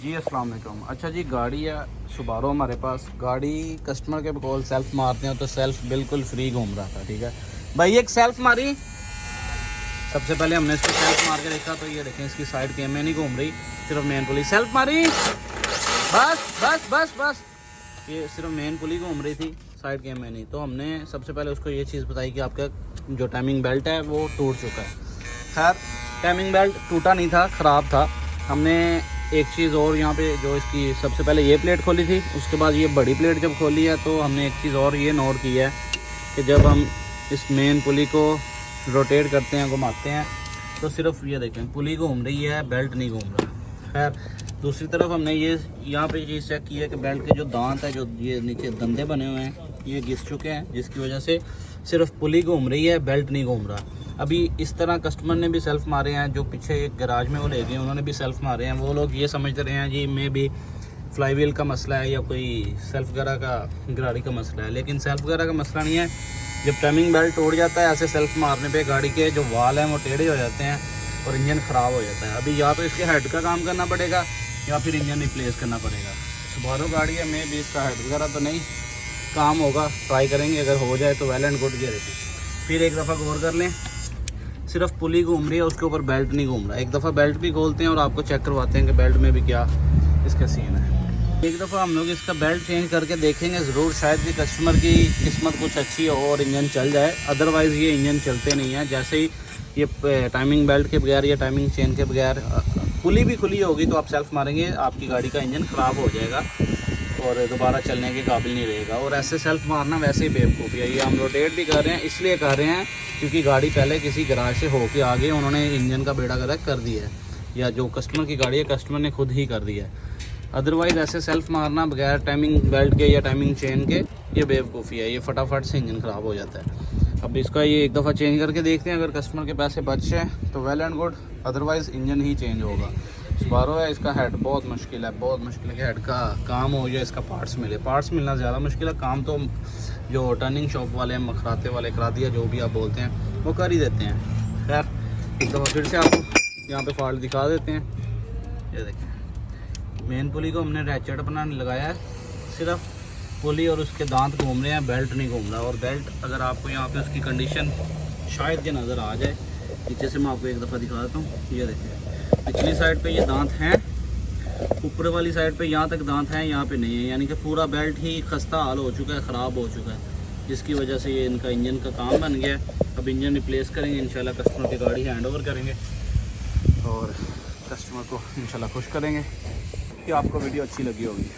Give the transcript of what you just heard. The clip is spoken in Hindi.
जी अस्सलाम वालेकुम। अच्छा जी, गाड़ी है सुबारो हमारे पास। गाड़ी कस्टमर के बकौल सेल्फ मारते हैं तो सेल्फ बिल्कुल फ्री घूम रहा था। ठीक है भाई, एक सेल्फ मारी। सबसे पहले हमने इसको सेल्फ मार के देखा तो ये देखें इसकी साइड के में नहीं घूम रही, सिर्फ मेन पुली सेल्फ मारी। बस बस बस बस, ये सिर्फ मेन पुली घूम रही थी, साइड के में नहीं। तो हमने सबसे पहले उसको ये चीज़ बताई कि आपका जो टाइमिंग बेल्ट है वो टूट चुका है। खैर, टाइमिंग बेल्ट टूटा नहीं था, ख़राब था। हमने एक चीज़ और यहाँ पे जो इसकी सबसे पहले ये प्लेट खोली थी, उसके बाद ये बड़ी प्लेट जब खोली है तो हमने एक चीज़ और ये नोट की है कि जब हम इस मेन पुली को रोटेट करते हैं, घुमाते हैं, तो सिर्फ ये देखें पुली घूम रही है, बेल्ट नहीं घूम रहा। खैर, दूसरी तरफ हमने ये यहाँ पे चीज़ चेक की है कि बेल्ट के जो दांत है, जो ये नीचे दंदे बने हुए हैं, ये घिस चुके हैं, जिसकी वजह से सिर्फ पुली घूम रही है, बेल्ट नहीं घूम रहा। अभी इस तरह कस्टमर ने भी सेल्फ मारे हैं, जो पीछे एक गराज में वो ले गए उन्होंने भी सेल्फ मारे हैं। वो लोग ये समझते रहे हैं जी मे भी फ्लाई व्हील का मसला है या कोई सेल्फ वगैरह का गाड़ी का मसला है, लेकिन सेल्फ वगैरह का मसला नहीं है। जब टाइमिंग बेल्ट टूट जाता है ऐसे सेल्फ मारने पे गाड़ी के जो वाल हैं वो टेढ़े हो जाते हैं और इंजन ख़राब हो जाता है। अभी या तो इसके हेड का काम करना पड़ेगा या फिर इंजन रिप्लेस करना पड़ेगा। सुबारो गाड़ी है, मे भी इसका हेड वगैरह तो नहीं काम होगा, ट्राई करेंगे, अगर हो जाए तो वेल एंड गुड। ये देखिए, फिर एक दफ़ा गौर कर लें, सिर्फ पुली घूम रही है, उसके ऊपर बेल्ट नहीं घूम रहा। एक दफ़ा बेल्ट भी खोलते हैं और आपको चेक करवाते हैं कि बेल्ट में भी क्या इसका सीन है। एक दफ़ा हम लोग इसका बेल्ट चेंज करके देखेंगे ज़रूर, शायद कि कस्टमर की किस्मत कुछ अच्छी हो और इंजन चल जाए, अदरवाइज़ ये इंजन चलते नहीं है। जैसे ही ये टाइमिंग बेल्ट के बगैर या टाइमिंग चेन के बगैर पुली भी खुली होगी तो आप सेल्फ मारेंगे, आपकी गाड़ी का इंजन ख़राब हो जाएगा और दोबारा चलने के काबिल नहीं रहेगा। और ऐसे सेल्फ मारना वैसे ही बेवकूफ़ी है। ये हम रोटेट भी कर रहे हैं, इसलिए कर रहे हैं क्योंकि गाड़ी पहले किसी गराज से होके आ गई, उन्होंने इंजन का बेड़ा गर्क कर दिया है, या जो कस्टमर की गाड़ी है कस्टमर ने खुद ही कर दिया है। अदरवाइज़ ऐसे सेल्फ मारना बगैर टाइमिंग बेल्ट के या टाइमिंग चेन के ये बेवकूफ़ी है, ये फटाफट से इंजन ख़राब हो जाता है। अब इसका ये एक दफ़ा चेंज करके देखते हैं, अगर कस्टमर के पैसे बच जाए तो well and good, otherwise engine he change होगा। सुबारो है, इसका हेड बहुत मुश्किल है, बहुत मुश्किल है कि हेड का काम हो या इसका पार्ट्स मिले। पार्ट्स मिलना ज़्यादा मुश्किल है, काम तो जो टर्निंग शॉप वाले, मखराते वाले, करातिया जो भी आप बोलते हैं, वो कर ही देते हैं। खैर, एक दफ़ा फिर से आपको यहाँ पे फॉल्ट दिखा देते हैं। ये देखिए, मेन पुली को हमने रैचेट अपना लगाया है, सिर्फ पुली और उसके दांत घूम रहे हैं, बेल्ट नहीं घूम रहा। और बेल्ट अगर आपको यहाँ पे उसकी कंडीशन शायद के नज़र आ जाए, नीचे से मैं आपको एक दफ़ा दिखा देता हूँ। ये देखिए, पिछली साइड पे ये दांत हैं, ऊपर वाली साइड पे यहाँ तक दांत हैं, यहाँ पे नहीं है, यानी कि पूरा बेल्ट ही खस्ता हाल हो चुका है, ख़राब हो चुका है, जिसकी वजह से ये इनका इंजन का काम बन गया है। अब इंजन रिप्लेस करेंगे, इंशाल्लाह कस्टमर की गाड़ी हैंड ओवर करेंगे और कस्टमर को इंशाल्लाह खुश करेंगे। कि आपको वीडियो अच्छी लगी होगी।